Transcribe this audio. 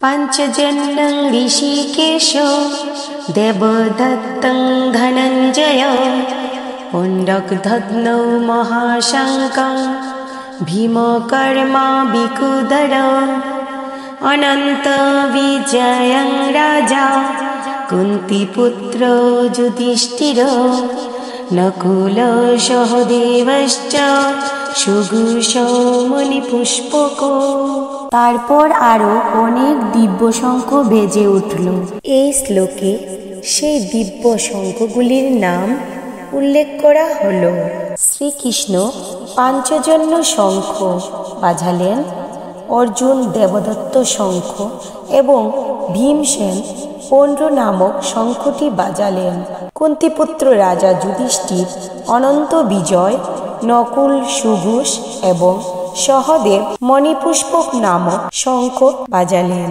पाञ्चजन्यं ऋषिकेशो देवदत्तं धनञ्जय पुण्डकधग्नौ महाशङ्कं भीमकर्मा विकुदर अनन्तविजयं राजा कुन्तीपुत्रो युधिष्ठिर नकुलसहदेवश्च सुघोषमणिपुष्पक। তারপর আরো অনেক দিব্য শঙ্খ বেজে উঠল। এই শ্লোকে সেই দিব্য শঙ্খগুলির নাম উল্লেখ করা হলো। শ্রীকৃষ্ণ পাঞ্চজন্য শঙ্খ বাজালেন, অর্জুন দেবদত্ত শঙ্খ এবং ভীমসেন পৌণ্ড্র নামক শঙ্খটি বাজালেন। কুন্তীপুত্র রাজা যুধিষ্ঠির অনন্ত বিজয়, নকুল, সুঘোষ এবং সহদেব মণিপুষ্পক নামক শঙ্খ বাজালেন।